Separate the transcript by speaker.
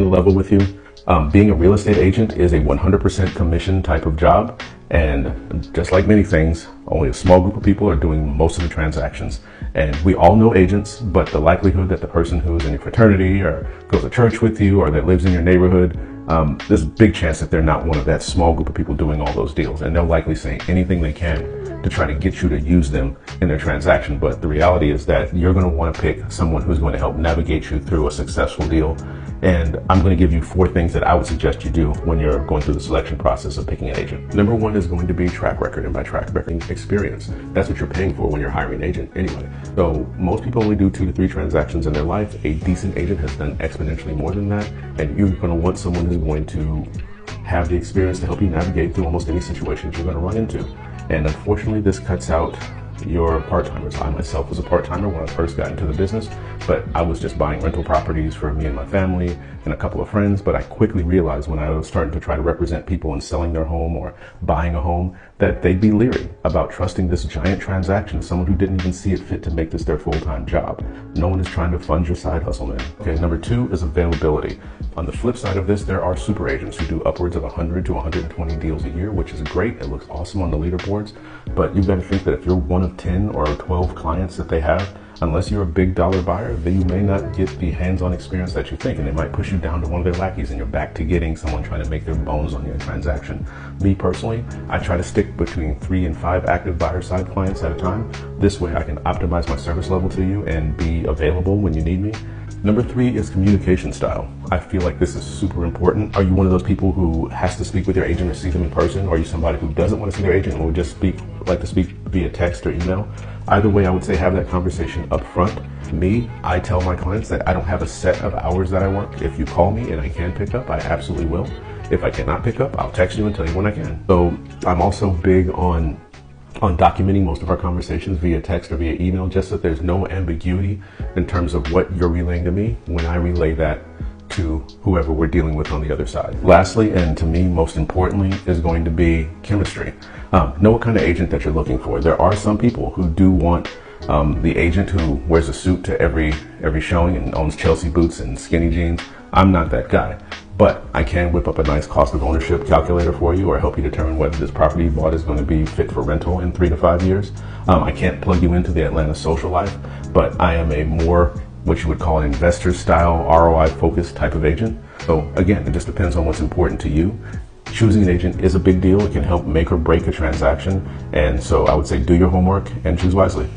Speaker 1: real level with you. Being a real estate agent is a 100% commission type of job. And just like many things, only a small group of people are doing most of the transactions. And we all know agents, but the likelihood that the person who's in your fraternity or goes to church with you or that lives in your neighborhood, there's a big chance that they're not one of that small group of people doing all those deals. And they'll likely say anything they can to try to get you to use them in their transaction. But the reality is that you're going to want to pick someone who's going to help navigate you through a successful deal. And I'm going to give you 4 things that I would suggest you do when you're going through the selection process of picking an agent. Number 1 is going to be track record, and by track record, experience. That's what you're paying for when you're hiring an agent anyway. So most people only do 2 to 3 transactions in their life. A decent agent has done exponentially more than that, and you're going to want someone who's going to have the experience to help you navigate through almost any situations you're going to run into. And unfortunately, this cuts out your part-timers. I myself was a part-timer when I first got into the business, but I was just buying rental properties for me and my family and a couple of friends. But I quickly realized when I was starting to try to represent people in selling their home or buying a home that they'd be leery about trusting this giant transaction, someone who didn't even see it fit to make this their full-time job. No one is trying to fund your side hustle, man. Okay, number 2 is availability. On the flip side of this, there are super agents who do upwards of 100 to 120 deals a year, which is great. It looks awesome on the leaderboards, but you've got to think that if you're one of 10 or 12 clients that they have, unless you're a big dollar buyer, then you may not get the hands-on experience that you think, and they might push you down to one of their lackeys and you're back to getting someone trying to make their bones on your transaction. Me personally, I try to stick between 3 and 5 active buyer side clients at a time. This way I can optimize my service level to you and be available when you need me. Number 3 is communication style. I feel like this is super important. Are you one of those people who has to speak with your agent or see them in person? Or are you somebody who doesn't want to see their agent and will just like to speak via text or email? Either way, I would say have that conversation up front. Me, I tell my clients that I don't have a set of hours that I work. If you call me and I can pick up, I absolutely will. If I cannot pick up, I'll text you and tell you when I can. So I'm also big on documenting most of our conversations via text or via email, just so that there's no ambiguity in terms of what you're relaying to me when I relay that to whoever we're dealing with on the other side. Lastly, and to me most importantly, is going to be chemistry. Know what kind of agent that you're looking for. There are some people who do want the agent who wears a suit to every showing and owns Chelsea boots and skinny jeans. I'm not that guy. But I can whip up a nice cost of ownership calculator for you or help you determine whether this property you bought is going to be fit for rental in 3 to 5 years. I can't plug you into the Atlanta social life, but I am a more what you would call an investor style ROI focused type of agent. So again, it just depends on what's important to you. Choosing an agent is a big deal. It can help make or break a transaction. And so I would say do your homework and choose wisely.